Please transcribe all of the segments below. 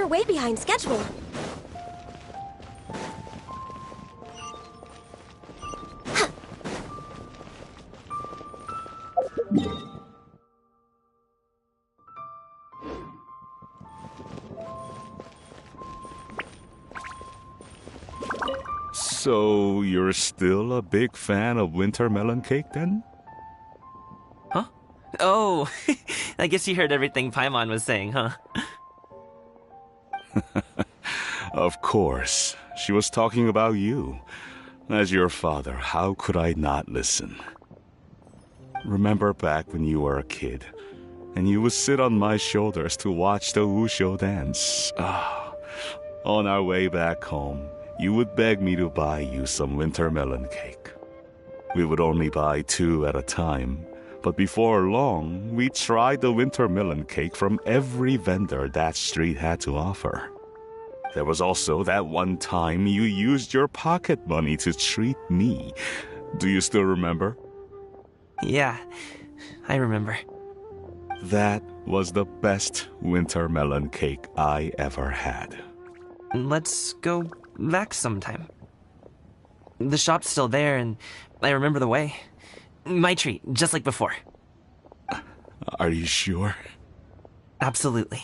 We're way behind schedule. So, you're still a big fan of winter melon cake then? Huh? Oh, I guess you heard everything Paimon was saying, huh? Of course. She was talking about you. As your father, how could I not listen? Remember back when you were a kid, and you would sit on my shoulders to watch the Wushu dance. On our way back home, you would beg me to buy you some winter melon cake. We would only buy 2 at a time, but before long, we tried the winter melon cake from every vendor that street had to offer. There was also that one time you used your pocket money to treat me. Do you still remember? Yeah, I remember. That was the best winter melon cake I ever had. Let's go back sometime. The shop's still there, and I remember the way. My treat, just like before. Are you sure? Absolutely.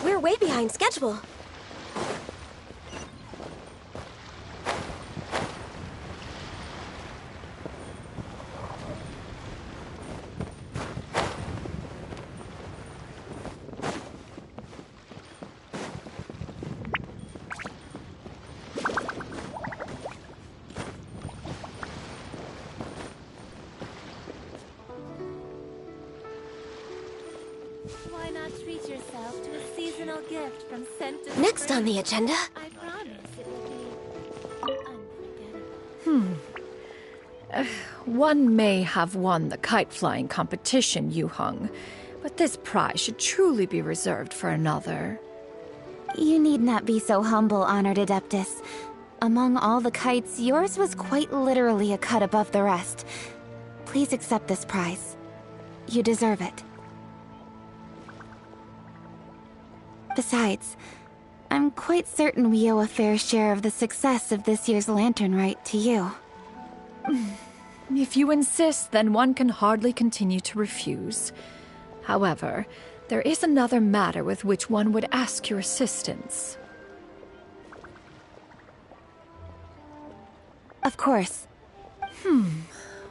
We're way behind schedule. Why not treat yourself to a seasonal gift from Scent? Next on the agenda. I promise it will be unforgettable. One may have won the kite flying competition, Yu Hung, but this prize should truly be reserved for another. You need not be so humble, honored Adeptus. Among all the kites, yours was quite literally a cut above the rest. Please accept this prize. You deserve it. Besides, I'm quite certain we owe a fair share of the success of this year's Lantern Rite to you. If you insist, then one can hardly continue to refuse. However, there is another matter with which one would ask your assistance. Of course.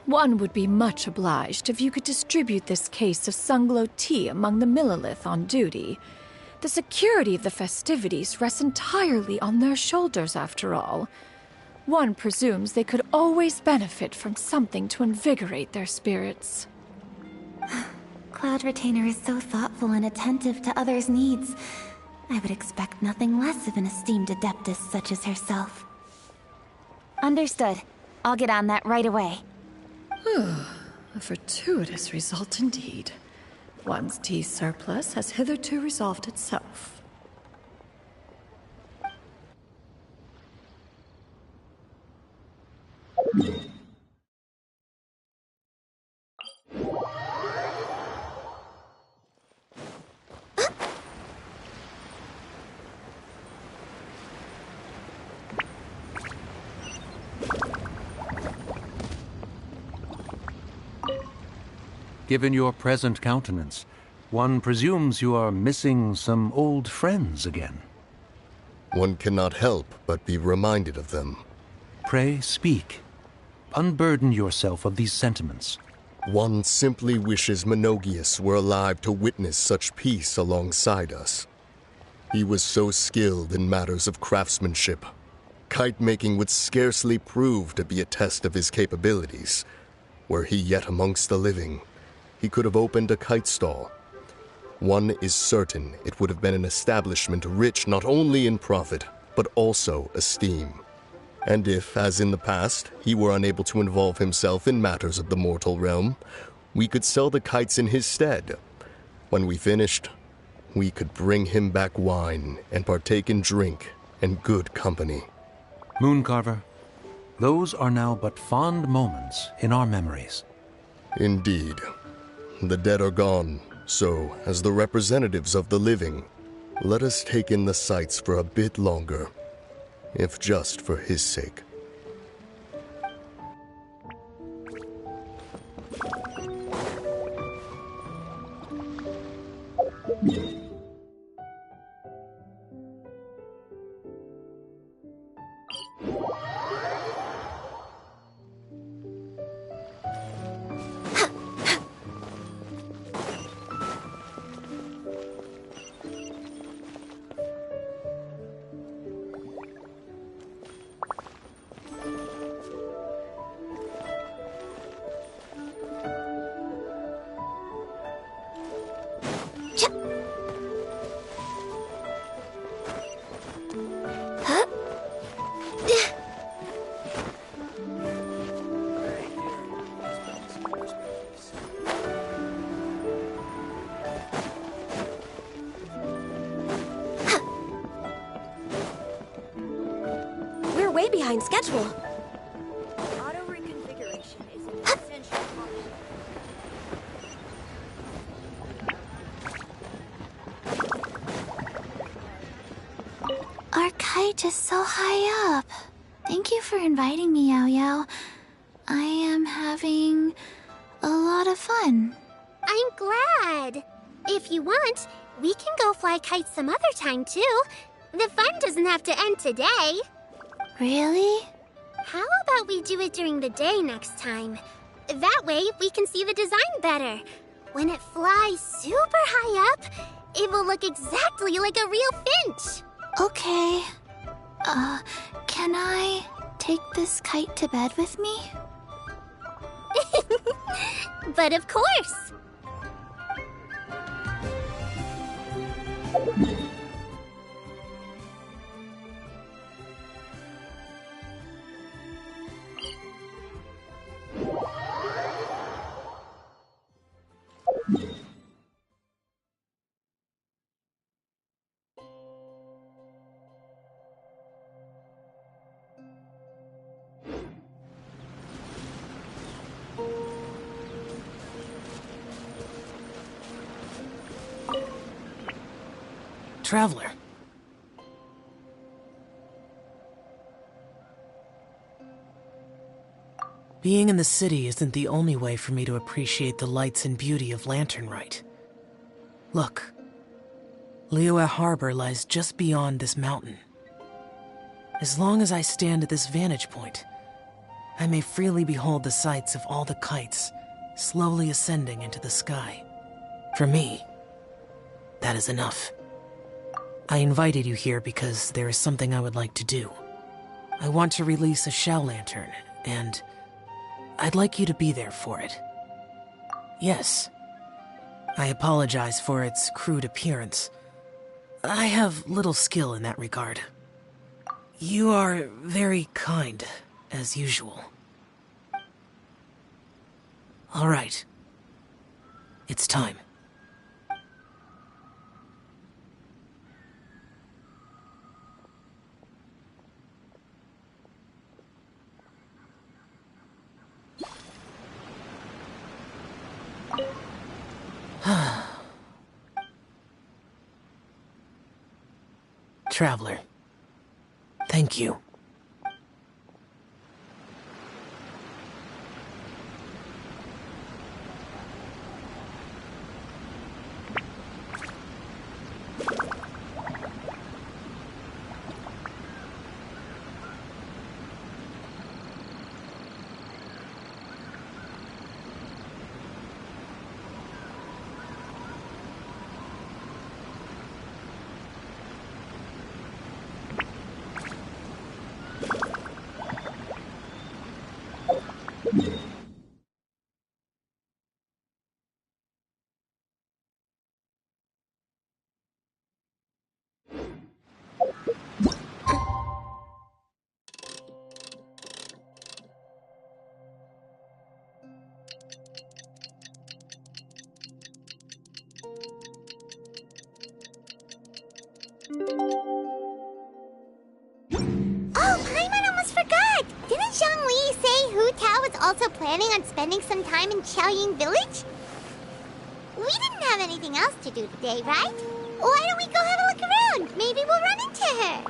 One would be much obliged if you could distribute this case of Sunglow tea among the Millilith on duty. The security of the festivities rests entirely on their shoulders, after all. One presumes they could always benefit from something to invigorate their spirits. Cloud Retainer is so thoughtful and attentive to others' needs. I would expect nothing less of an esteemed Adeptus such as herself. Understood. I'll get on that right away. A fortuitous result indeed. One's tea surplus has hitherto resolved itself. Given your present countenance, one presumes you are missing some old friends again. One cannot help but be reminded of them. Pray speak. Unburden yourself of these sentiments. One simply wishes Menogius were alive to witness such peace alongside us. He was so skilled in matters of craftsmanship. Kite-making would scarcely prove to be a test of his capabilities. Were he yet amongst the living, he could have opened a kite stall. One is certain it would have been an establishment rich not only in profit, but also esteem. And if, as in the past, he were unable to involve himself in matters of the mortal realm, We could sell the kites in his stead. When we finished, we could bring him back wine and partake in drink and good company. Mooncarver, those are now but fond moments in our memories. Indeed. The dead are gone, so, as the representatives of the living, let us take in the sights for a bit longer, if just for his sake. We're way behind schedule. Auto reconfiguration is an essential function. Our kite is so high up. Thank you for inviting me, Yao Yao. I am having a lot of fun. I'm glad. If you want, we can go fly kites some other time, too. The fun doesn't have to end today. Really? How about we do it during the day next time? That way, we can see the design better. When it flies super high up, it will look exactly like a real finch. Okay. Can I take this kite to bed with me? But of course. Traveler. Being in the city isn't the only way for me to appreciate the lights and beauty of Lanternrite. Look. Liyue Harbor lies just beyond this mountain. As long as I stand at this vantage point, I may freely behold the sights of all the kites slowly ascending into the sky. For me, that is enough. I invited you here because there is something I would like to do. I want to release a shell lantern, and I'd like you to be there for it. Yes. I apologize for its crude appearance. I have little skill in that regard. You are very kind, as usual. All right. It's time. Traveler, thank you. also planning on spending some time in Xiaoying Village? We didn't have anything else to do today, right? Why don't we go have a look around? Maybe we'll run into her.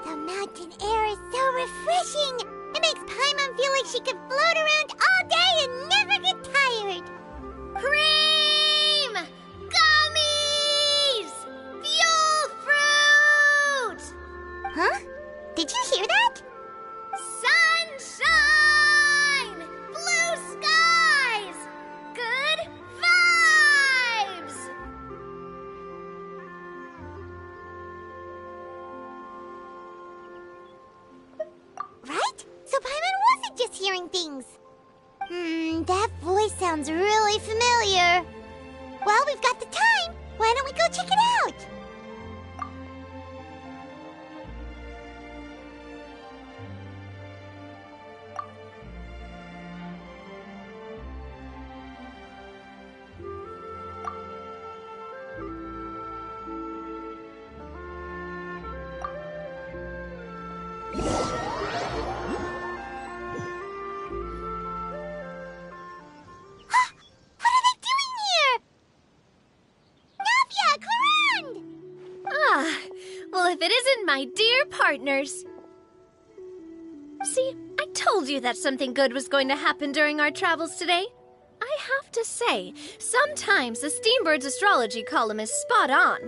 The mountain air is so refreshing. It makes Paimon feel like she could float around all day and never get tired. Cream! Gummies! Fuel fruit! Huh? Did you hear that? Sunshine! Blue skies! Good vibes! Right? So Paimon wasn't just hearing things. That voice sounds really familiar. Well, we've got the time. Why don't we go check it out? What are they doing here? Navia, Clarande! Ah, well, if it isn't my dear partners. See, I told you that something good was going to happen during our travels today. I have to say, sometimes the Steambird's astrology column is spot on.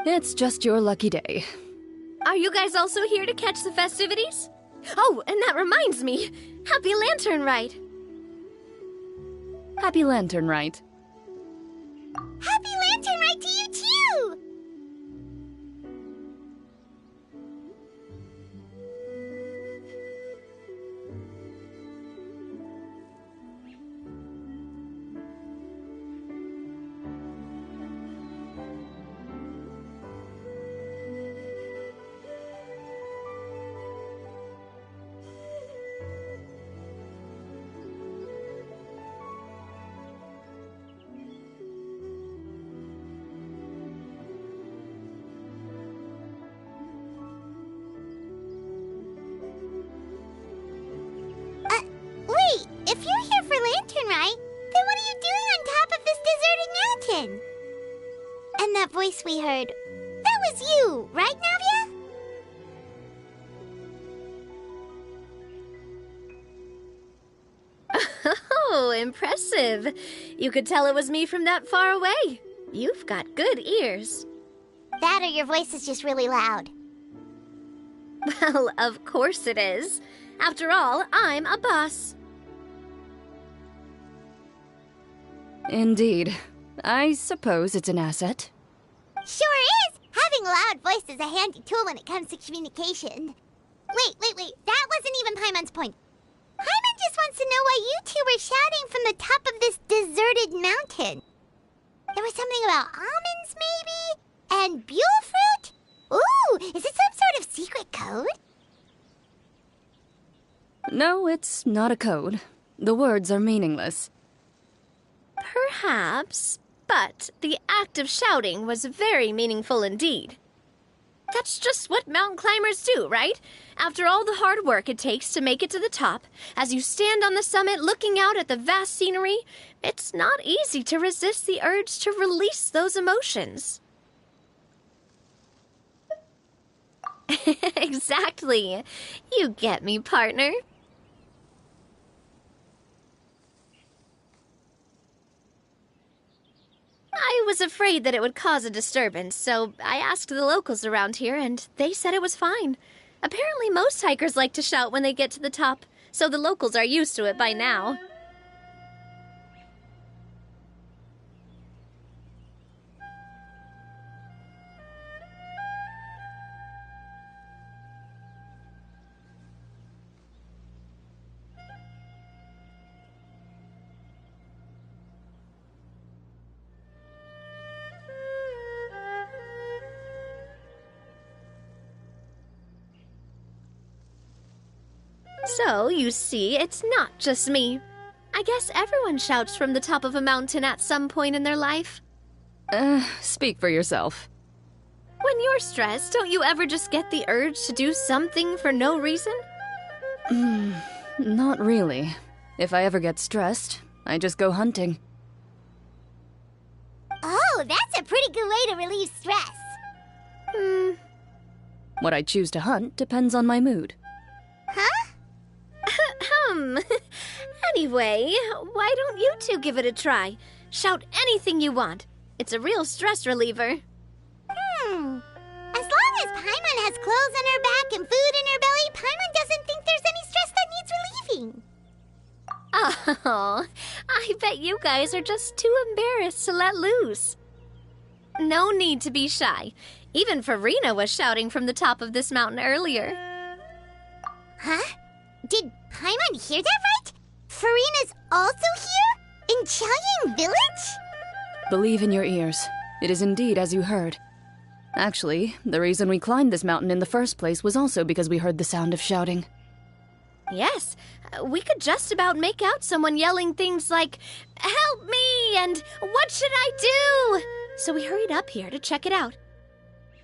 It's just your lucky day. Are you guys also here to catch the festivities? Oh, and that reminds me. Happy Lantern Ride. Happy Lantern Rite. Happy Lantern Ride to you too! Wait, if you're here for Lantern Rite, then what are you doing on top of this deserted mountain? And that voice we heard, that was you, right, Navia? Oh, impressive. You could tell it was me from that far away. You've got good ears. That or your voice is just really loud. Well, of course it is. After all, I'm a boss. Indeed. I suppose it's an asset. Sure is! Having a loud voice is a handy tool when it comes to communication. Wait. That wasn't even Paimon's point. Paimon just wants to know why you two were shouting from the top of this deserted mountain. There was something about almonds, maybe? And buell fruit? Ooh, is it some sort of secret code? No, it's not a code. The words are meaningless. Perhaps, but the act of shouting was very meaningful indeed. That's just what mountain climbers do, right? After all the hard work it takes to make it to the top, as you stand on the summit looking out at the vast scenery, it's not easy to resist the urge to release those emotions. Exactly. You get me, partner. I was afraid that it would cause a disturbance, so I asked the locals around here, and they said it was fine. Apparently most hikers like to shout when they get to the top, so the locals are used to it by now. So, you see, it's not just me. I guess everyone shouts from the top of a mountain at some point in their life. Speak for yourself. When you're stressed, don't you ever just get the urge to do something for no reason? Not really. If I ever get stressed, I just go hunting. Oh, that's a pretty good way to relieve stress. What I choose to hunt depends on my mood. Huh? Anyway, why don't you two give it a try? Shout anything you want. It's a real stress reliever. As long as Paimon has clothes on her back and food in her belly, Paimon doesn't think there's any stress that needs relieving. Oh, I bet you guys are just too embarrassed to let loose. No need to be shy. Even Farina was shouting from the top of this mountain earlier. Huh? Did Paimon hear that right? Farina's also here? In Chaoying Village? Believe in your ears. It is indeed as you heard. Actually, the reason we climbed this mountain in the first place was also because we heard the sound of shouting. Yes, we could just about make out someone yelling things like, "Help me!" and "What should I do?" So we hurried up here to check it out.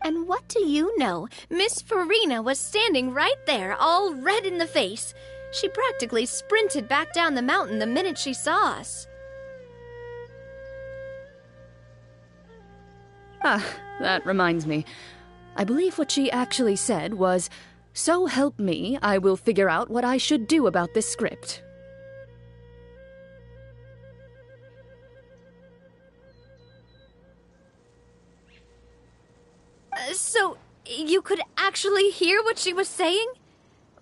And what do you know? Miss Farina was standing right there, all red in the face. She practically sprinted back down the mountain the minute she saw us. That reminds me. I believe what she actually said was, "So help me, I will figure out what I should do about this script." So, you could actually hear what she was saying?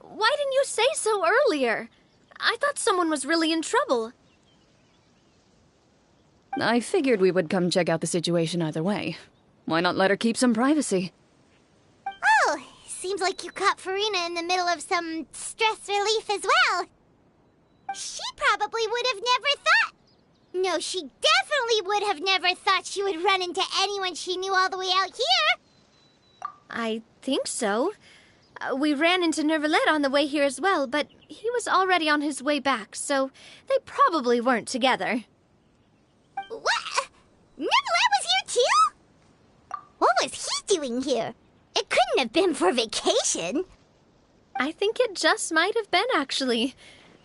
Why didn't you say so earlier? I thought someone was really in trouble. I figured we would come check out the situation either way. Why not let her keep some privacy? Oh, seems like you caught Farina in the middle of some stress relief as well. She probably would have never thought... No, she definitely would have never thought she would run into anyone she knew all the way out here. I think so. We ran into Nervalet on the way here as well, but he was already on his way back, so they probably weren't together. What? Nervalet was here too? What was he doing here? It couldn't have been for vacation. I think it just might have been, actually.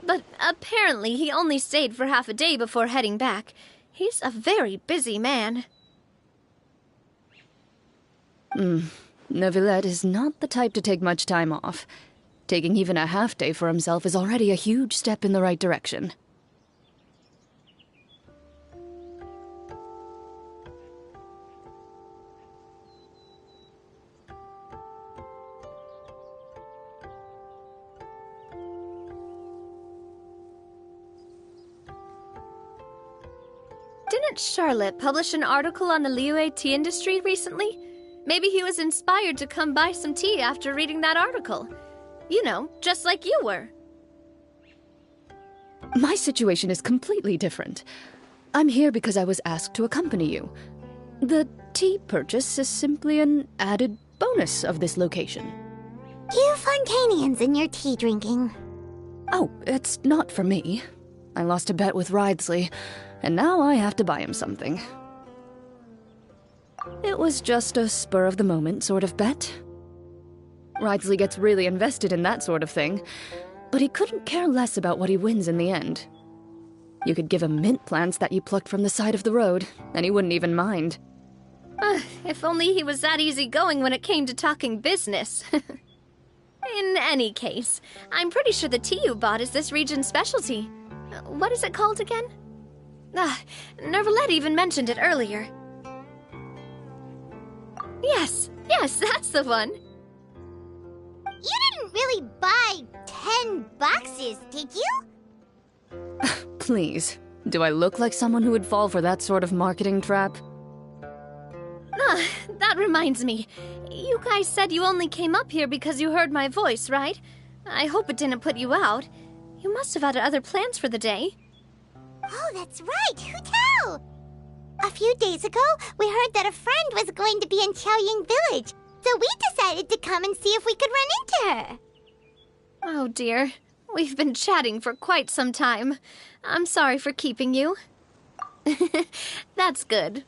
But apparently he only stayed for half a day before heading back. He's a very busy man. Neuvillette is not the type to take much time off. Taking even a half day for himself is already a huge step in the right direction. Didn't Charlotte publish an article on the Liyue tea industry recently? Maybe he was inspired to come buy some tea after reading that article. You know, just like you were. My situation is completely different. I'm here because I was asked to accompany you. The tea purchase is simply an added bonus of this location. You Fontanians and your tea drinking. Oh, it's not for me. I lost a bet with Ridesley, and now I have to buy him something. It was just a spur-of-the-moment sort of bet. Ridesley gets really invested in that sort of thing, but he couldn't care less about what he wins in the end. You could give him mint plants that you plucked from the side of the road, and he wouldn't even mind. If only he was that easygoing when it came to talking business. In any case, I'm pretty sure the tea you bought is this region's specialty. What is it called again? Nervalet even mentioned it earlier. Yes, that's the one. You didn't really buy 10 boxes, did you? Please, do I look like someone who would fall for that sort of marketing trap? That reminds me. You guys said you only came up here because you heard my voice, right? I hope it didn't put you out. You must have had other plans for the day. Oh, that's right. Who tell? A few days ago, we heard that a friend was going to be in Chaoying Village, so we decided to come and see if we could run into her. Oh dear. We've been chatting for quite some time. I'm sorry for keeping you. That's good.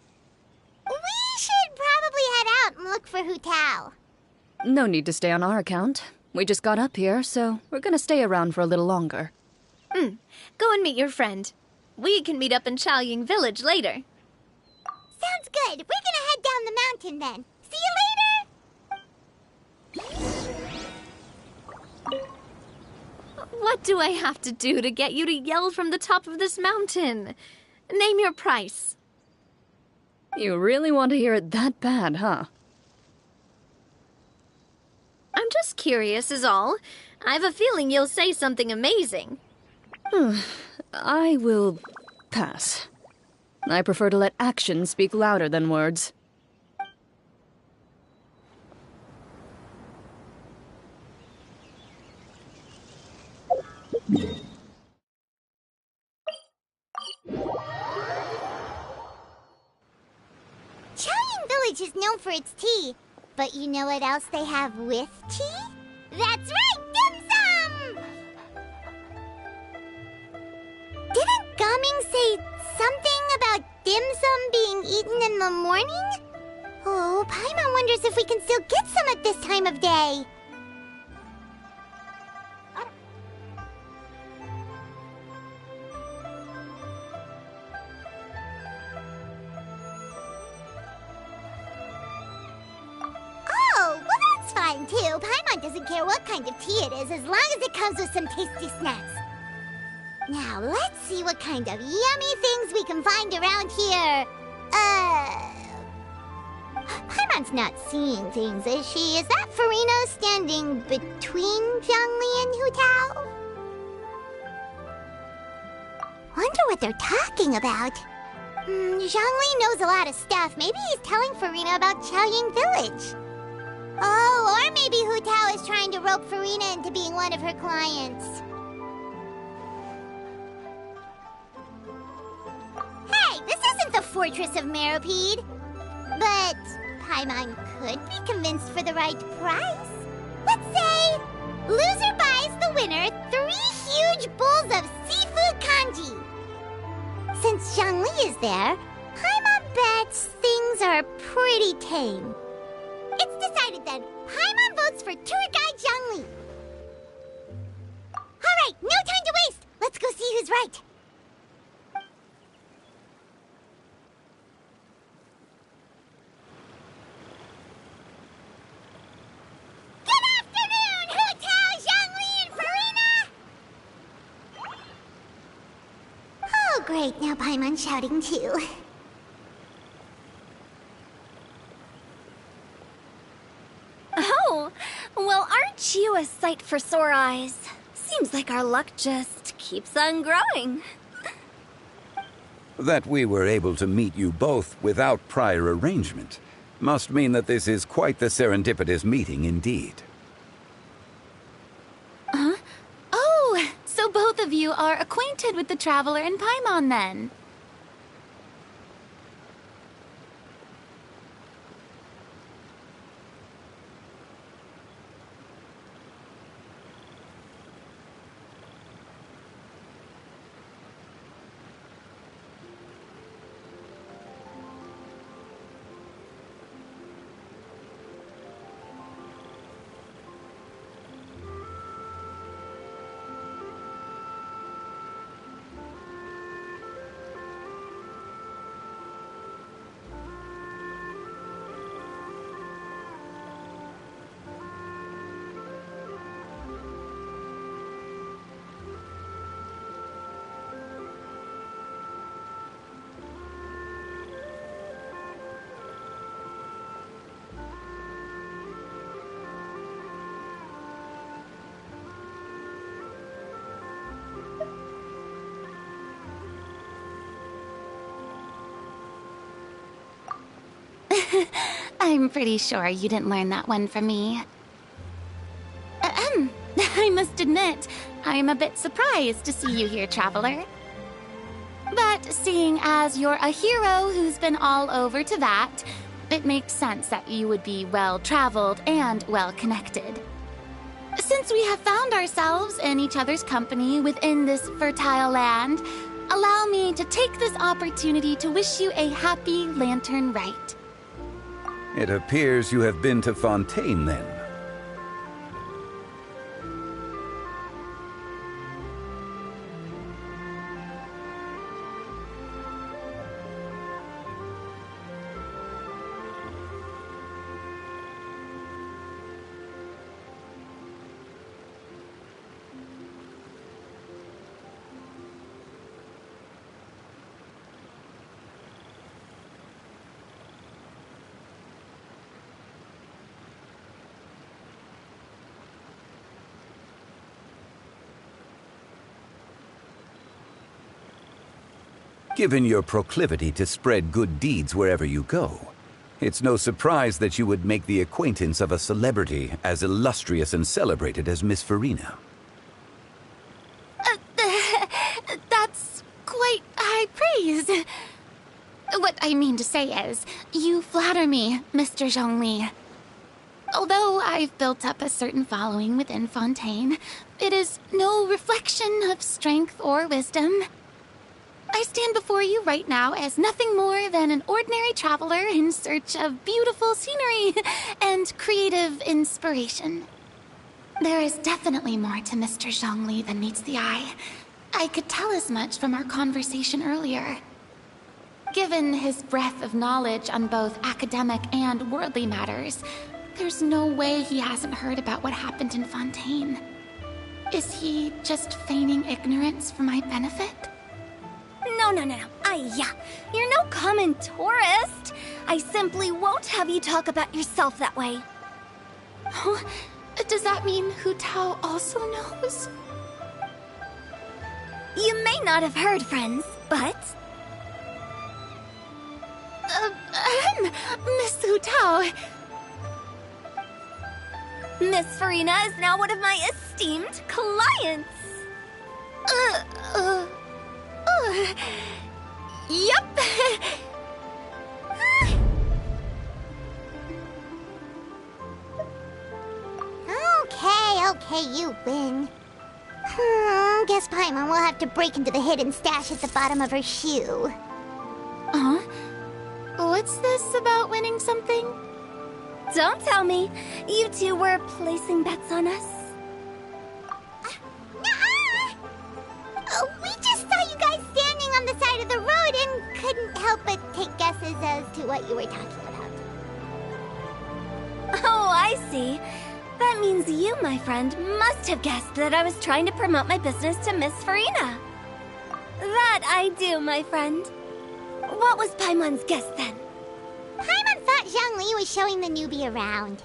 We should probably head out and look for Hu Tao. No need to stay on our account. We just got up here, so we're gonna stay around for a little longer. Go and meet your friend. We can meet up in Chaoying Village later. Sounds good. We're gonna head down the mountain then. See you later! What do I have to do to get you to yell from the top of this mountain? Name your price. You really want to hear it that bad, huh? I'm just curious is all. I have a feeling you'll say something amazing. I will pass. I prefer to let actions speak louder than words. Chaoying Village is known for its tea. But you know what else they have with tea? That's right, dim sum! Didn't Gaming say something about dim sum being eaten in the morning? Oh, Paimon wonders if we can still get some at this time of day. Oh, well that's fine too. Paimon doesn't care what kind of tea it is as long as it comes with some tasty snacks. Now, let's see what kind of yummy things we can find around here. Paimon's not seeing things, is she? Is that Farina standing between Zhongli and Hu Tao? Wonder what they're talking about. Zhongli knows a lot of stuff. Maybe he's telling Farina about Chaoying Village. Oh, or maybe Hu Tao is trying to rope Farina into being one of her clients. Hey, this isn't the Fortress of Meropide. But Paimon could be convinced for the right price. Let's say, loser buys the winner 3 huge bowls of seafood kanji. Since Zhongli is there, Paimon bets things are pretty tame. It's decided then. Paimon votes for tour guide Zhongli. All right, no time to waste. Let's go see who's right. Good afternoon, Hu Tao, Zhongli, and Farina! Oh, great. Now Paimon's shouting too. Oh, well, aren't you a sight for sore eyes? Seems like our luck just keeps on growing. That we were able to meet you both without prior arrangement must mean that this is quite the serendipitous meeting indeed. Huh? Oh, so both of you are acquainted with the Traveler and Paimon then? I'm pretty sure you didn't learn that one from me. I must admit, I'm a bit surprised to see you here, Traveler. But seeing as you're a hero who's been all over to that, it makes sense that you would be well-traveled and well-connected. Since we have found ourselves in each other's company within this fertile land, allow me to take this opportunity to wish you a happy lantern rite. It appears you have been to Fontaine, then. Given your proclivity to spread good deeds wherever you go, it's no surprise that you would make the acquaintance of a celebrity as illustrious and celebrated as Miss Farina. That's quite high praise. What I mean to say is, you flatter me, Mr. Zhongli. Although I've built up a certain following within Fontaine, it is no reflection of strength or wisdom. I stand before you right now as nothing more than an ordinary traveler in search of beautiful scenery and creative inspiration. There is definitely more to Mr. Zhongli than meets the eye. I could tell as much from our conversation earlier. Given his breadth of knowledge on both academic and worldly matters, there's no way he hasn't heard about what happened in Fontaine. Is he just feigning ignorance for my benefit? No. You're no common tourist. I simply won't have you talk about yourself that way. Oh, does that mean Hu Tao also knows? You may not have heard, friends, but... Miss Hu Tao. Miss Farina is now one of my esteemed clients. Yep. Okay, you win. Guess Paimon will have to break into the hidden stash at the bottom of her shoe. What's this about winning something? Don't tell me. You two were placing bets on us. We just saw you guys standing on the side of the road and couldn't help but take guesses as to what you were talking about. Oh, I see. That means you, my friend, must have guessed that I was trying to promote my business to Miss Farina. That I do, my friend. What was Paimon's guess then? Paimon thought Zhongli was showing the newbie around.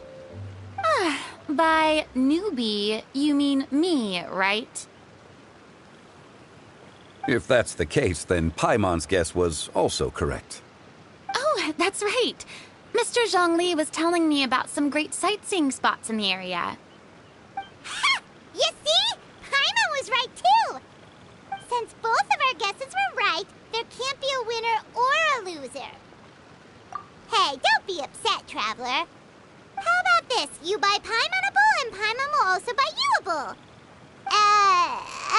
By newbie, you mean me, right? If that's the case, then Paimon's guess was also correct. Oh, that's right. Mr. Zhongli was telling me about some great sightseeing spots in the area. Ha! You see? Paimon was right too! Since both of our guesses were right, there can't be a winner or a loser. Hey, don't be upset, traveler. How about this? You buy Paimon a bowl and Paimon will also buy you a bowl.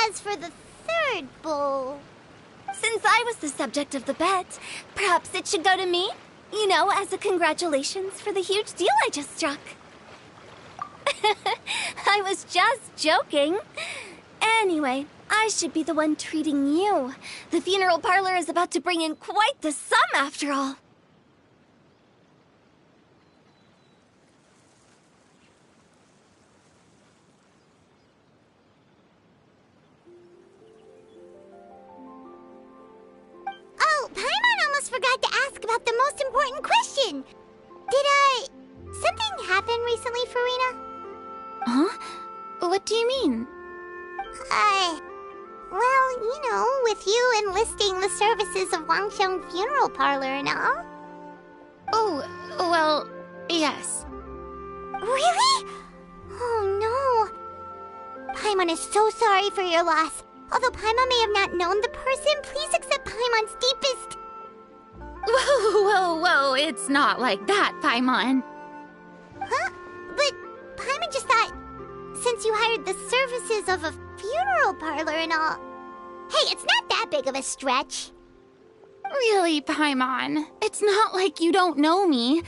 As for the third bowl... Since I was the subject of the bet, perhaps it should go to me? You know, as a congratulations for the huge deal I just struck. I was just joking. Anyway, I should be the one treating you. The funeral parlor is about to bring in quite the sum after all. Oh, Paimon almost forgot to ask about the most important question. Something happen recently, Farina? Huh? What do you mean? Well, you know, with you enlisting the services of Wangsheng Funeral Parlor and all. Oh, well, yes. Really? Oh no. Paimon is so sorry for your loss. Although Paimon may have not known the person, please accept Paimon's deepest... Whoa, it's not like that, Paimon. Huh? But Paimon just thought, since since you hired the services of a funeral parlor and all. Hey, it's not that big of a stretch. Really, Paimon? It's not like you don't know me.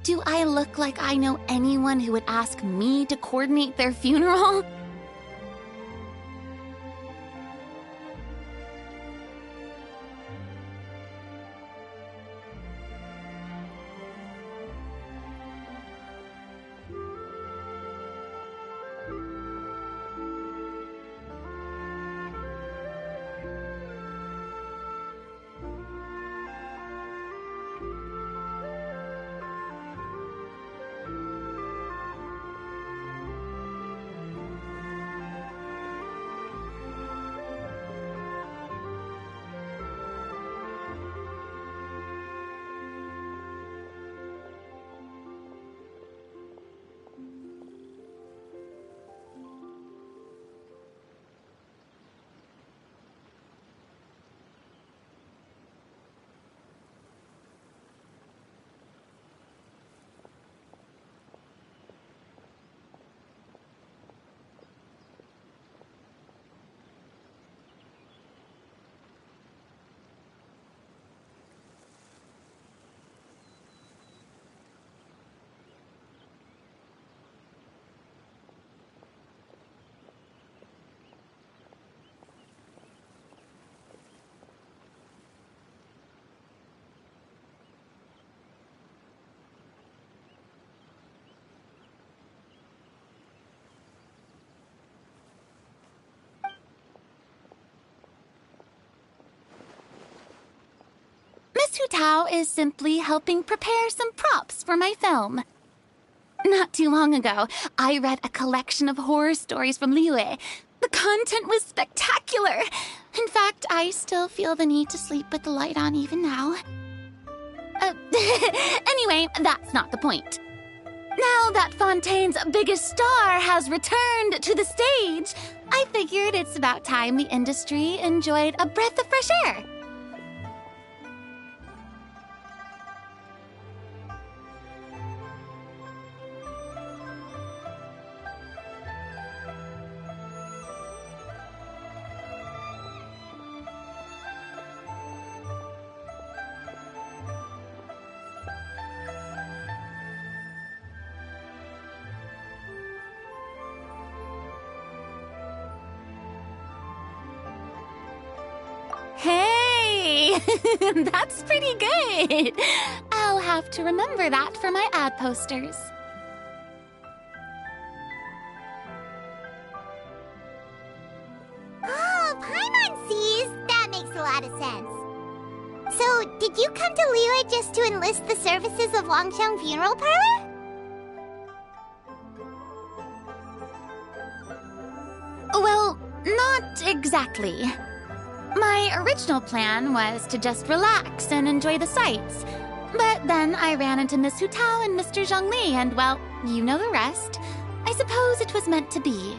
Do I look like I know anyone who would ask me to coordinate their funeral? Miss Hutao is simply helping prepare some props for my film. Not too long ago, I read a collection of horror stories from Liyue. The content was spectacular. In fact, I still feel the need to sleep with the light on even now. Anyway, that's not the point. Now that Fontaine's biggest star has returned to the stage, I figured it's about time the industry enjoyed a breath of fresh air. Hey, that's pretty good. I'll have to remember that for my ad posters. Oh, Paimon sees. That makes a lot of sense. So, did you come to Liyue just to enlist the services of Longxiang Funeral Parlor? Well, not exactly. My original plan was to just relax and enjoy the sights. But then I ran into Miss Hutao and Mr. Zhongli, and well, you know the rest. I suppose it was meant to be.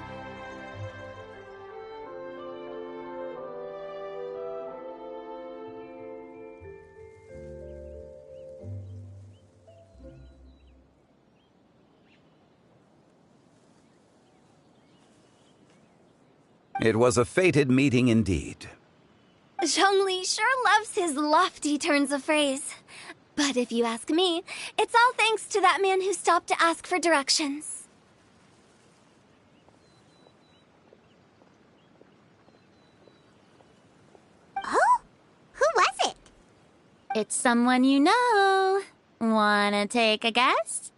It was a fated meeting indeed. Zhongli sure loves his lofty turns of phrase. But if you ask me, it's all thanks to that man who stopped to ask for directions. Oh? Who was it? It's someone you know. Wanna take a guess?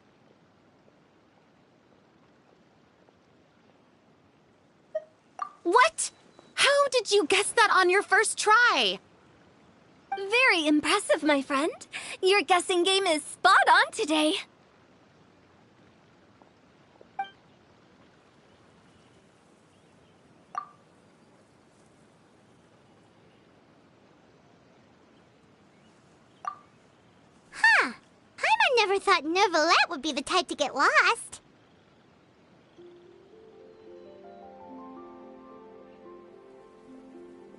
What? How did you guess that on your first try? Very impressive, my friend. Your guessing game is spot on today. Huh. Paimon never thought Neuvillette would be the type to get lost.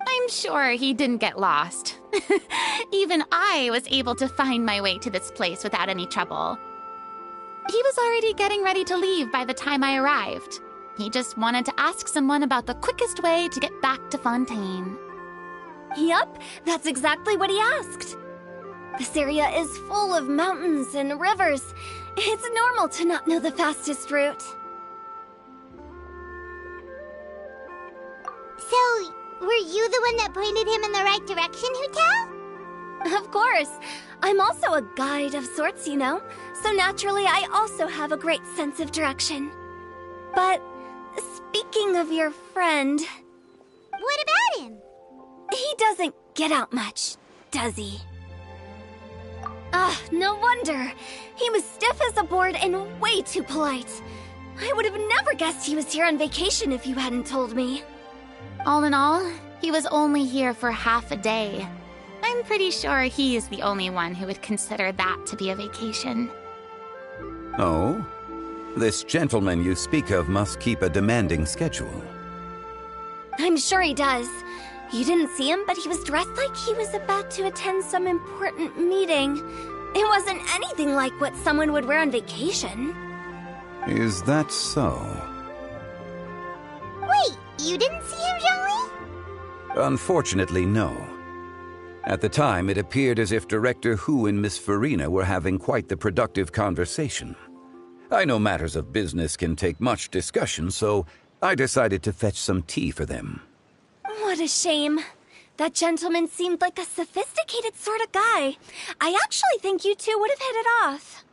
I'm sure he didn't get lost. Even I was able to find my way to this place without any trouble. He was already getting ready to leave by the time I arrived. He just wanted to ask someone about the quickest way to get back to Fontaine. Yup, that's exactly what he asked. This area is full of mountains and rivers. It's normal to not know the fastest route. So, were you the one that pointed him in the right direction, Hu-Tao? Of course. I'm also a guide of sorts, you know. So naturally, I also have a great sense of direction. But speaking of your friend... What about him? He doesn't get out much, does he? Ah, no wonder. He was stiff as a board and way too polite. I would have never guessed he was here on vacation if you hadn't told me. All in all, he was only here for half a day. I'm pretty sure he is the only one who would consider that to be a vacation. Oh? This gentleman you speak of must keep a demanding schedule. I'm sure he does. You didn't see him, but he was dressed like he was about to attend some important meeting. It wasn't anything like what someone would wear on vacation. Is that so? Wait, you didn't see him, Zhongli? Unfortunately, no. At the time, it appeared as if Director Hu and Miss Farina were having quite the productive conversation. I know matters of business can take much discussion, so I decided to fetch some tea for them. What a shame. That gentleman seemed like a sophisticated sort of guy. I actually think you two would have hit it off.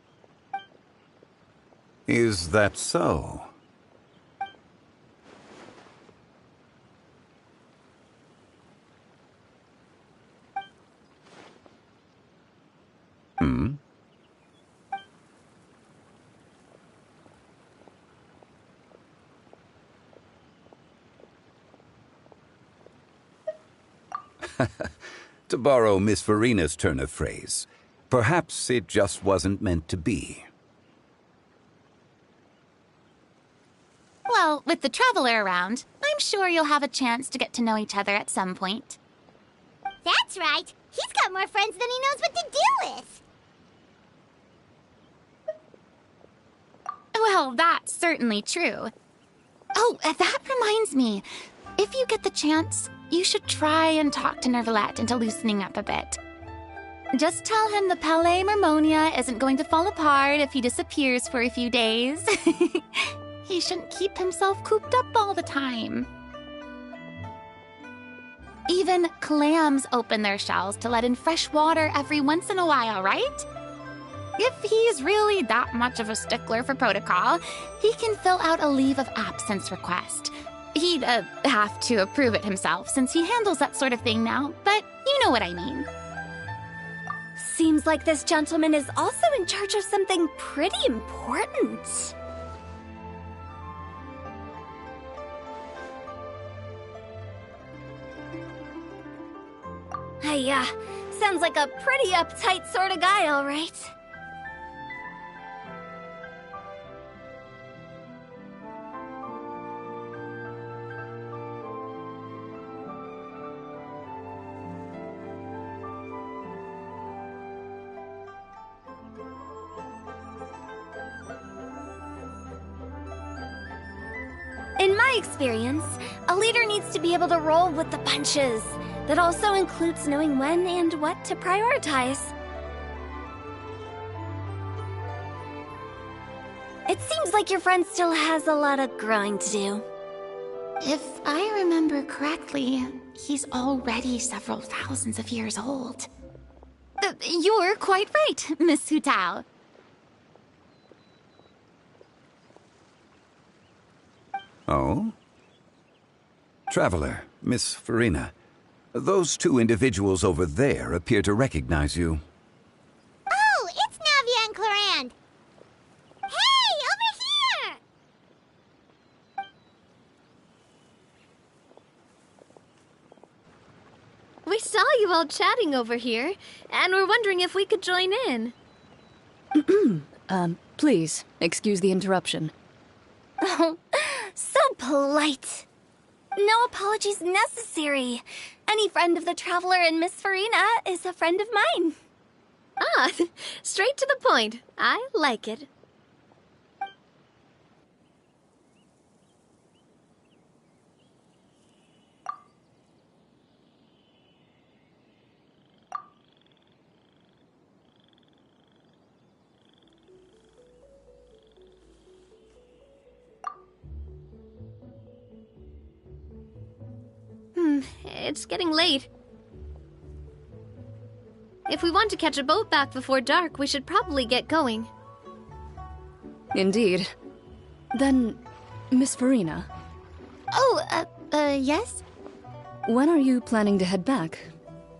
Is that so? Hmm? To borrow Miss Farina's turn of phrase, perhaps it just wasn't meant to be. Well, with the Traveler around, I'm sure you'll have a chance to get to know each other at some point. That's right. He's got more friends than he knows what to do with. Well, that's certainly true. Oh, that reminds me. If you get the chance, you should try and talk to Nervalette into loosening up a bit. Just tell him the Palais Mermonia isn't going to fall apart if he disappears for a few days. He shouldn't keep himself cooped up all the time. Even clams open their shells to let in fresh water every once in a while, right? If he's really that much of a stickler for protocol, he can fill out a leave of absence request. He'd have to approve it himself since he handles that sort of thing now, but you know what I mean. Seems like this gentleman is also in charge of something pretty important. Hey, sounds like a pretty uptight sort of guy, all right. In my experience, a leader needs to be able to roll with the punches. That also includes knowing when and what to prioritize. It seems like your friend still has a lot of growing to do. If I remember correctly, he's already several thousands of years old. You're quite right, Miss Hu-Tao. Oh? Traveler, Miss Farina. Those two individuals over there appear to recognize you. Oh, it's Navia and Clarand. Hey, over here! We saw you all chatting over here, and we're wondering if we could join in. Please, excuse the interruption. Oh, so polite. No apologies necessary. Any friend of the Traveler and Miss Farina is a friend of mine. Ah, straight to the point. I like it. It's getting late. If we want to catch a boat back before dark, we should probably get going. Indeed. Then, Miss Farina. Oh, yes? When are you planning to head back?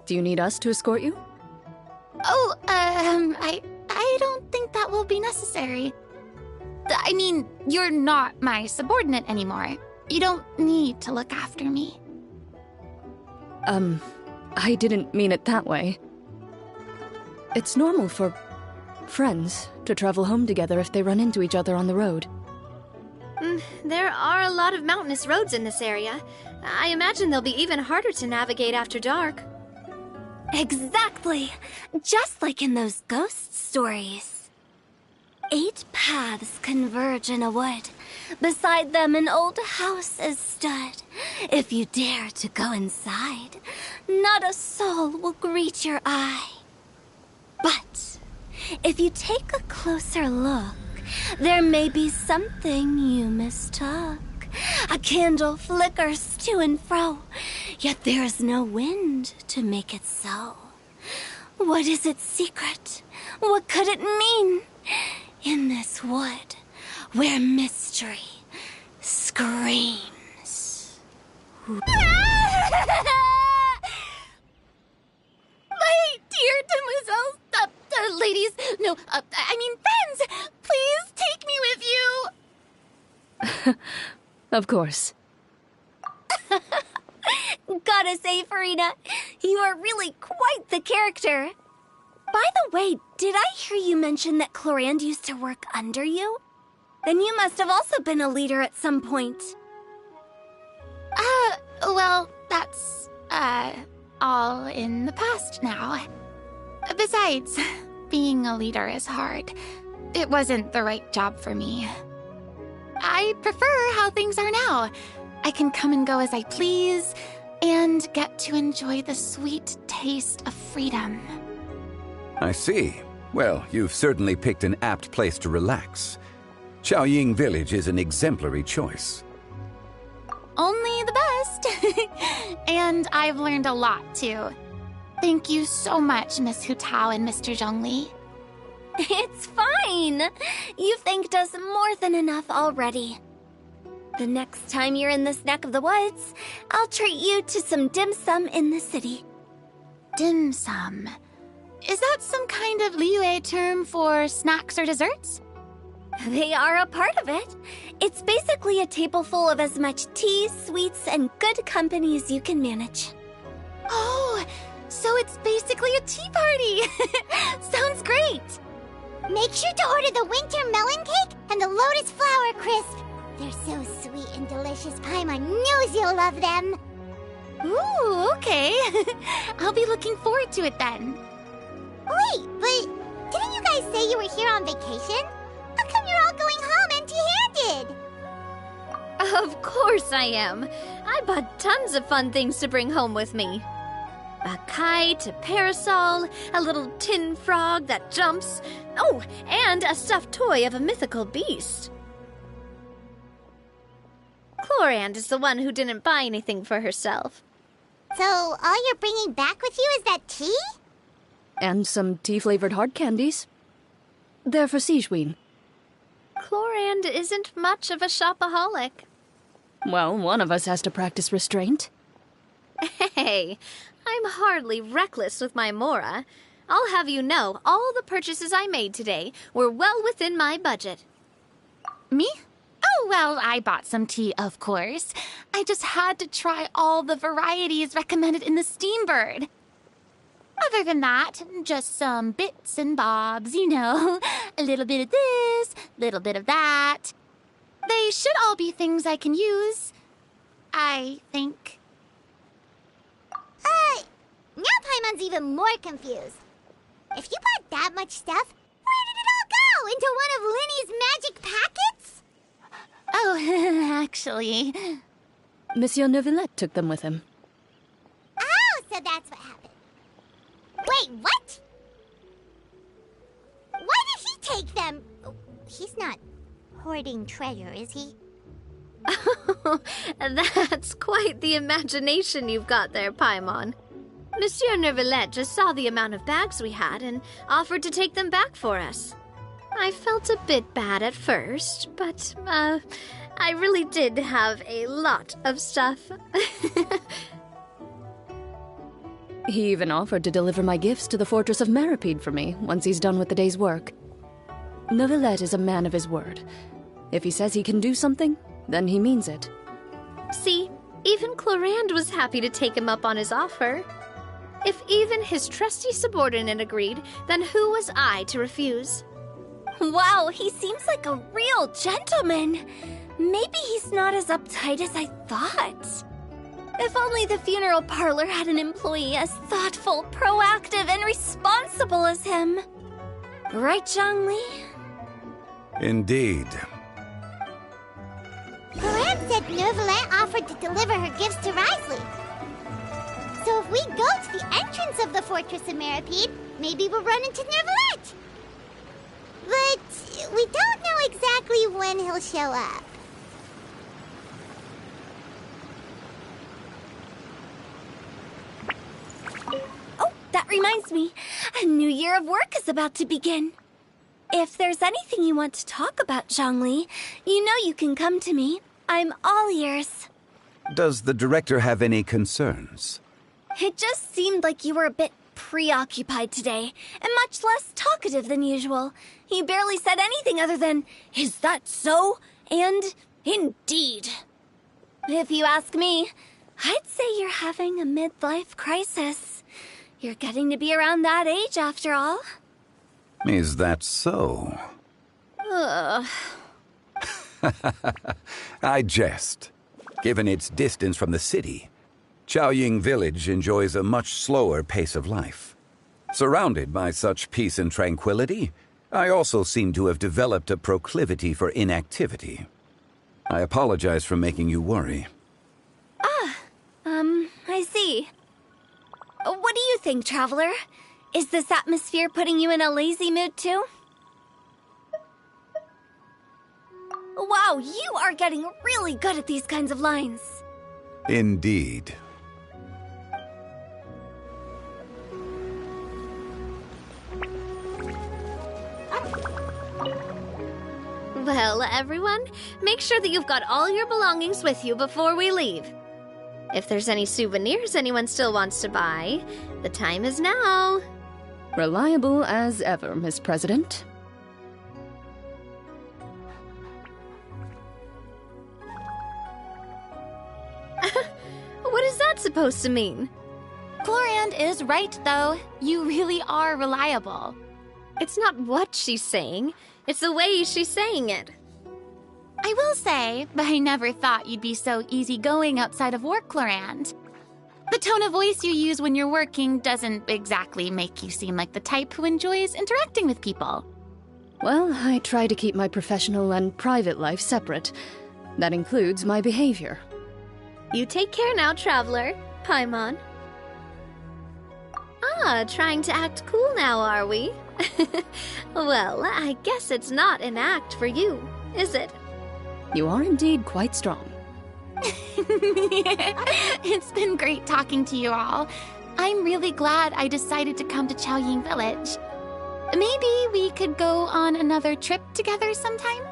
Do you need us to escort you? Oh, I don't think that will be necessary. I mean, you're not my subordinate anymore. You don't need to look after me. I didn't mean it that way. It's normal for friends to travel home together if they run into each other on the road. There are a lot of mountainous roads in this area. I imagine they'll be even harder to navigate after dark. Exactly! Just like in those ghost stories. 8 paths converge in a wood. Beside them an old house is stood. If you dare to go inside, not a soul will greet your eye. But if you take a closer look, there may be something you mistook. A candle flickers to and fro, yet there is no wind to make it so. What is its secret? What could it mean? In this wood, where mystery screams. My dear demoiselles, ladies, no, I mean friends, please take me with you. Of course. Gotta say, Farina, you are really quite the character. By the way, did I hear you mention that Clorand used to work under you? Then you must have also been a leader at some point. Well, that's, all in the past now. Besides, being a leader is hard. It wasn't the right job for me. I prefer how things are now. I can come and go as I please, and get to enjoy the sweet taste of freedom. I see. Well, you've certainly picked an apt place to relax. Xiaoying Village is an exemplary choice. Only the best. And I've learned a lot, too. Thank you so much, Miss Hu Tao and Mr. Zhongli. It's fine. You've thanked us more than enough already. The next time you're in this neck of the woods, I'll treat you to some dim sum in the city. Dim sum? Is that some kind of Liyue term for snacks or desserts? They are a part of it. It's basically a table full of as much tea, sweets, and good company as you can manage. Oh, so it's basically a tea party. Sounds great. Make sure to order the winter melon cake and the lotus flower crisp. They're so sweet and delicious, Paimon knows you'll love them. Ooh, okay. I'll be looking forward to it then. Wait, but didn't you guys say you were here on vacation? How come you're all going home empty-handed? Of course I am. I bought tons of fun things to bring home with me. A kite, a parasol, a little tin frog that jumps. Oh, and a stuffed toy of a mythical beast. Clorand is the one who didn't buy anything for herself. So all you're bringing back with you is that tea? And some tea-flavored hard candies. They're for Sigewin. Clorand isn't much of a shopaholic. Well, one of us has to practice restraint. Hey, I'm hardly reckless with my Mora. I'll have you know, all the purchases I made today were well within my budget. Me? Oh, well, I bought some tea, of course. I just had to try all the varieties recommended in the Steambird. Other than that, just some bits and bobs, you know. A little bit of this, little bit of that. They should all be things I can use, I think. Now Paimon's even more confused. If you bought that much stuff, where did it all go? Into one of Linny's magic packets? Oh, actually... Monsieur Neuvillette took them with him. Oh, so that's what happened. Wait, what? Why did he take them? He's not hoarding treasure, is he? That's quite the imagination you've got there, Paimon. Monsieur Neuvillette just saw the amount of bags we had and offered to take them back for us. I felt a bit bad at first, but, I really did have a lot of stuff. He even offered to deliver my gifts to the Fortress of Meripede for me once he's done with the day's work. Neuvillette is a man of his word. If he says he can do something, then he means it. See, even Clorand was happy to take him up on his offer. If even his trusty subordinate agreed, then who was I to refuse? Wow, he seems like a real gentleman. Maybe he's not as uptight as I thought. If only the funeral parlor had an employee as thoughtful, proactive, and responsible as him. Right, Zhongli? Indeed. Clorand said Neuvillette offered to deliver her gifts to Risley. So if we go to the entrance of the Fortress of Meripede, maybe we'll run into Neuvillette. But we don't know exactly when he'll show up. Oh, that reminds me. A new year of work is about to begin. If there's anything you want to talk about, Zhongli, you know you can come to me. I'm all ears. Does the director have any concerns? It just seemed like you were a bit preoccupied today, and much less talkative than usual. You barely said anything other than, "Is that so?" and "Indeed." If you ask me, I'd say you're having a midlife crisis. You're getting to be around that age after all. Is that so? Ugh. I jest. Given its distance from the city, Chaoying Village enjoys a much slower pace of life. Surrounded by such peace and tranquility, I also seem to have developed a proclivity for inactivity. I apologize for making you worry. I see. What do you think, Traveler? Is this atmosphere putting you in a lazy mood too? Wow, you are getting really good at these kinds of lines. Indeed. Well, everyone, make sure that you've got all your belongings with you before we leave. If there's any souvenirs anyone still wants to buy, the time is now. Reliable as ever, Miss President. What is that supposed to mean? Clorand is right, though. You really are reliable. It's not what she's saying, it's the way she's saying it. I will say, but I never thought you'd be so easygoing outside of work, Clorand. The tone of voice you use when you're working doesn't exactly make you seem like the type who enjoys interacting with people. Well, I try to keep my professional and private life separate. That includes my behavior. You take care now, Traveler. Paimon. Trying to act cool now, are we? Well, I guess it's not an act for you, is it? You are indeed quite strong. It's been great talking to you all. I'm really glad I decided to come to Chaoying Village. Maybe we could go on another trip together sometime?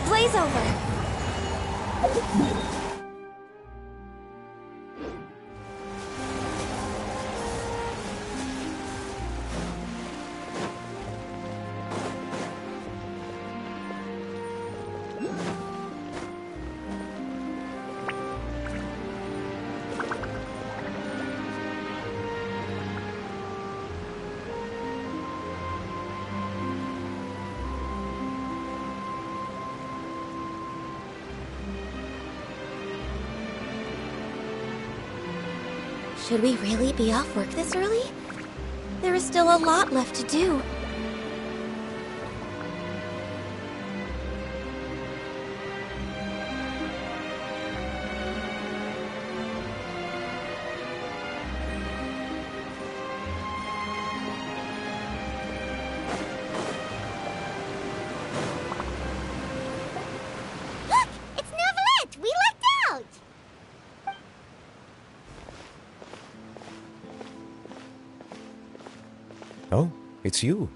Blaze over. Should we really be off work this early? There is still a lot left to do. Look! It's Novelette! We lucked out! Oh, it's you.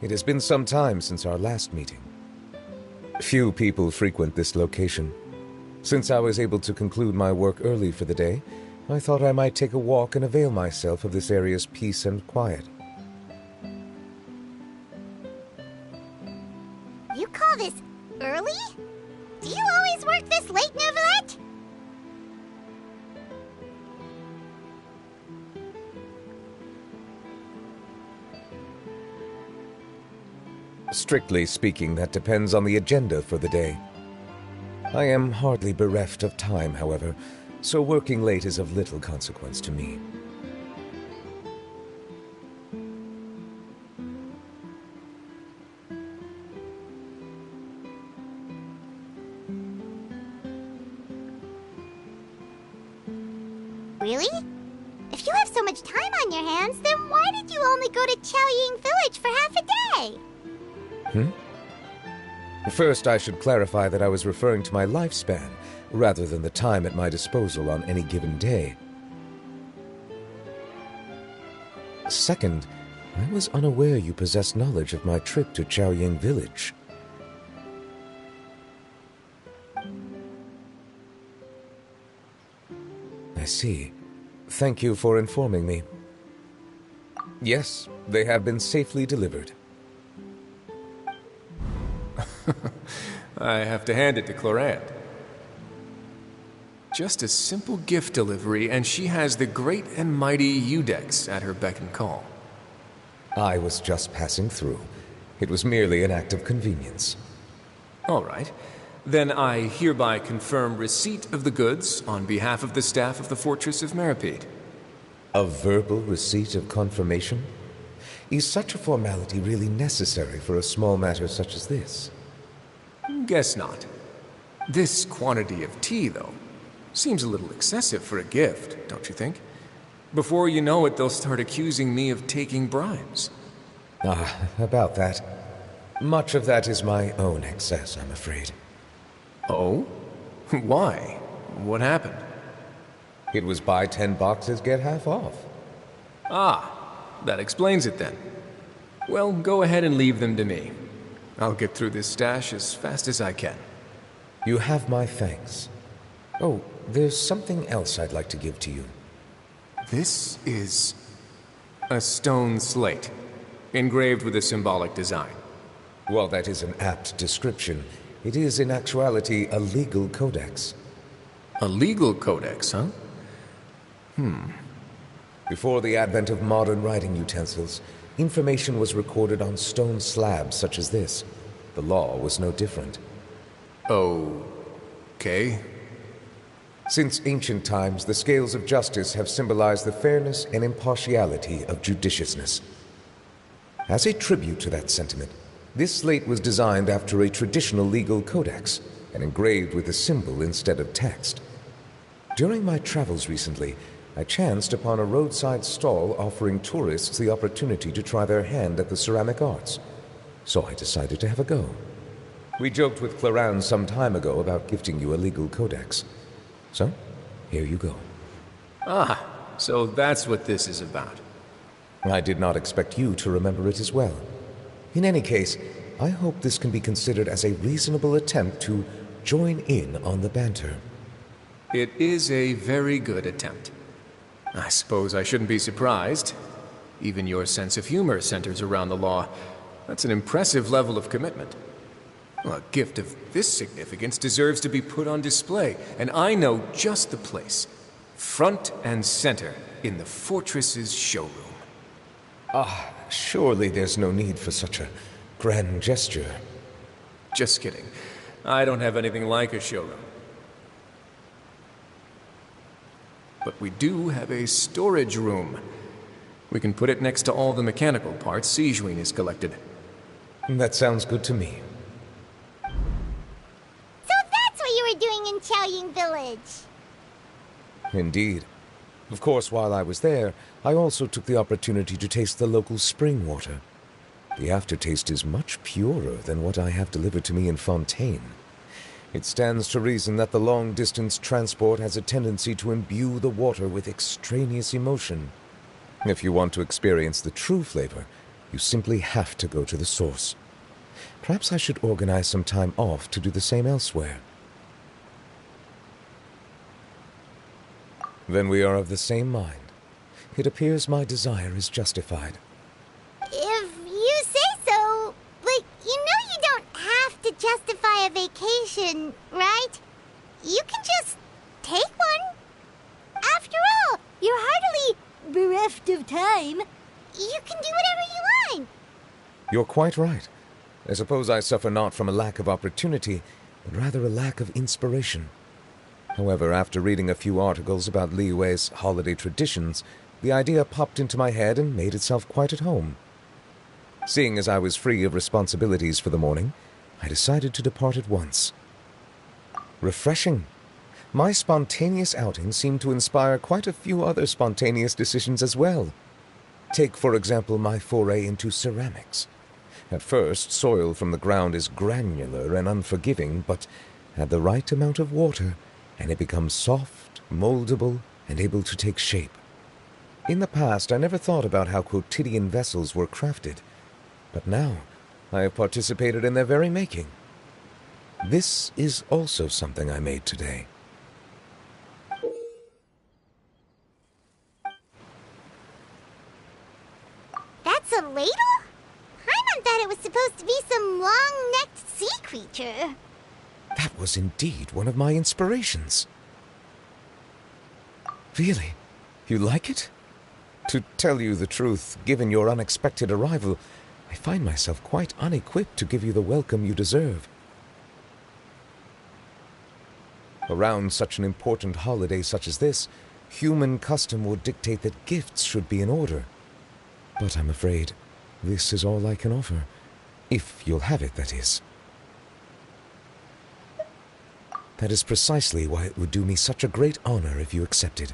It has been some time since our last meeting. Few people frequent this location. Since I was able to conclude my work early for the day, I thought I might take a walk and avail myself of this area's peace and quiet. You call this early? Do you always work this late, Novelette? Strictly speaking, that depends on the agenda for the day. I am hardly bereft of time, however, so working late is of little consequence to me. Really? If you have so much time on your hands, then why did you only go to Chaoying Village for half a day? First, I should clarify that I was referring to my lifespan, rather than the time at my disposal on any given day. Second, I was unaware you possessed knowledge of my trip to Chaoying Village. I see. Thank you for informing me. Yes, they have been safely delivered. I have to hand it to Clorant. Just a simple gift delivery, and she has the great and mighty Udex at her beck and call. I was just passing through. It was merely an act of convenience. All right. Then I hereby confirm receipt of the goods on behalf of the staff of the Fortress of Meripede. A verbal receipt of confirmation? Is such a formality really necessary for a small matter such as this? Guess not. This quantity of tea, though, seems a little excessive for a gift, don't you think? Before you know it, they'll start accusing me of taking bribes. About that. Much of that is my own excess, I'm afraid. Oh? Why? What happened? It was buy 10 boxes, get half off. That explains it then. Well, go ahead and leave them to me. I'll get through this stash as fast as I can. You have my thanks. Oh, there's something else I'd like to give to you. This is a stone slate, engraved with a symbolic design. While that is an apt description, it is in actuality a legal codex. A legal codex, huh? Before the advent of modern writing utensils, information was recorded on stone slabs such as this. The law was no different. Okay. Since ancient times, the scales of justice have symbolized the fairness and impartiality of judiciousness. As a tribute to that sentiment, this slate was designed after a traditional legal codex and engraved with a symbol instead of text. During my travels recently, I chanced upon a roadside stall offering tourists the opportunity to try their hand at the ceramic arts, so I decided to have a go. We joked with Clorant some time ago about gifting you a legal codex. So, here you go. So that's what this is about. I did not expect you to remember it as well. In any case, I hope this can be considered as a reasonable attempt to join in on the banter. It is a very good attempt. I suppose I shouldn't be surprised. Even your sense of humor centers around the law. That's an impressive level of commitment. Well, a gift of this significance deserves to be put on display, and I know just the place. Front and center in the Fortress's showroom. Surely there's no need for such a grand gesture. Just kidding. I don't have anything like a showroom. but we do have a storage room. We can put it next to all the mechanical parts Sijuin has collected. That sounds good to me. So that's what you were doing in Chaoying Village. Indeed. Of course, while I was there, I also took the opportunity to taste the local spring water. The aftertaste is much purer than what I have delivered to me in Fontaine. It stands to reason that the long-distance transport has a tendency to imbue the water with extraneous emotion. If you want to experience the true flavor, you simply have to go to the source. Perhaps I should organize some time off to do the same elsewhere. Then we are of the same mind. It appears my desire is justified. If you say so, but you know you don't have to justify a vacation, right? You can just take one. After all, you're hardly bereft of time. You can do whatever you want. You're quite right. I suppose I suffer not from a lack of opportunity, but rather a lack of inspiration. However, after reading a few articles about Liyue's holiday traditions, the idea popped into my head and made itself quite at home. Seeing as I was free of responsibilities for the morning, I decided to depart at once. Refreshing. My spontaneous outing seemed to inspire quite a few other spontaneous decisions as well. Take, for example, my foray into ceramics. At first, soil from the ground is granular and unforgiving, but add the right amount of water, and it becomes soft, moldable, and able to take shape. In the past, I never thought about how quotidian vessels were crafted, but now I have participated in their very making. This is also something I made today. That's a ladle? Paimon thought it was supposed to be some long-necked sea creature. That was indeed one of my inspirations. Really? You like it? To tell you the truth, given your unexpected arrival, I find myself quite unequipped to give you the welcome you deserve. Around such an important holiday such as this, human custom would dictate that gifts should be in order. But I'm afraid this is all I can offer. If you'll have it, that is. That is precisely why it would do me such a great honor if you accepted.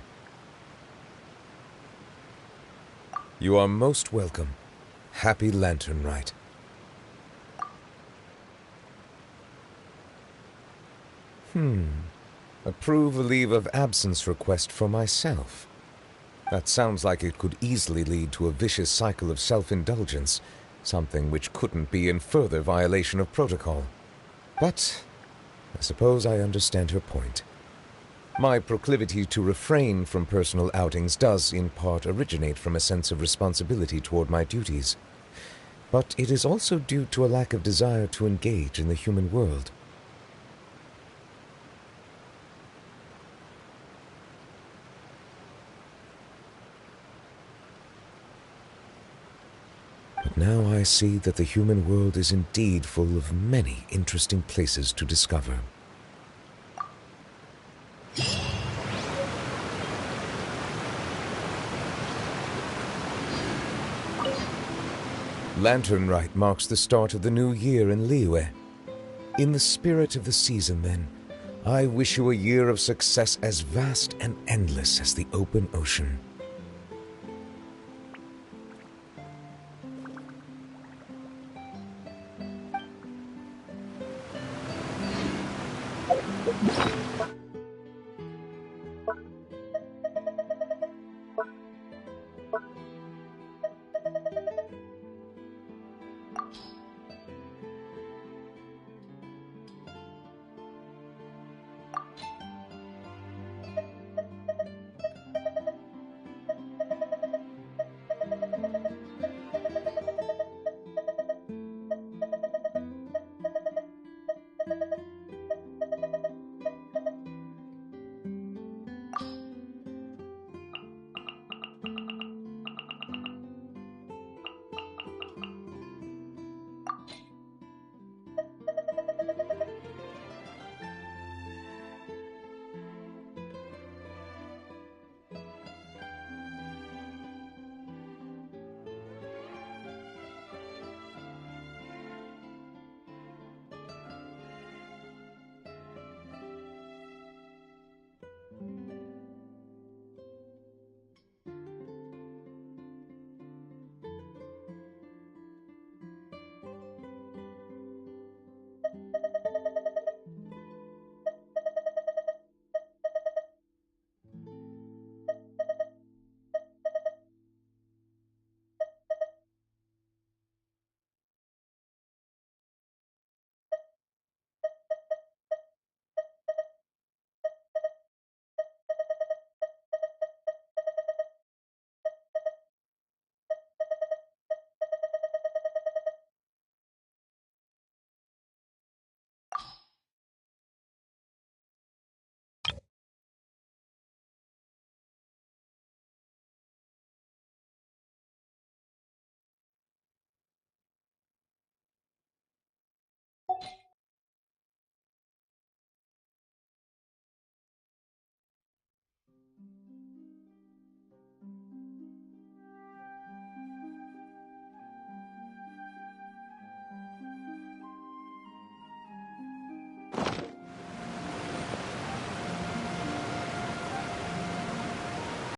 You are most welcome. Happy Lantern Rite. Approve a leave of absence request for myself. That sounds like it could easily lead to a vicious cycle of self-indulgence, something which couldn't be in further violation of protocol. But I suppose I understand her point. My proclivity to refrain from personal outings does, in part, originate from a sense of responsibility toward my duties. But it is also due to a lack of desire to engage in the human world. But now I see that the human world is indeed full of many interesting places to discover. Lantern Rite marks the start of the new year in Liyue. In the spirit of the season, then, I wish you a year of success as vast and endless as the open ocean.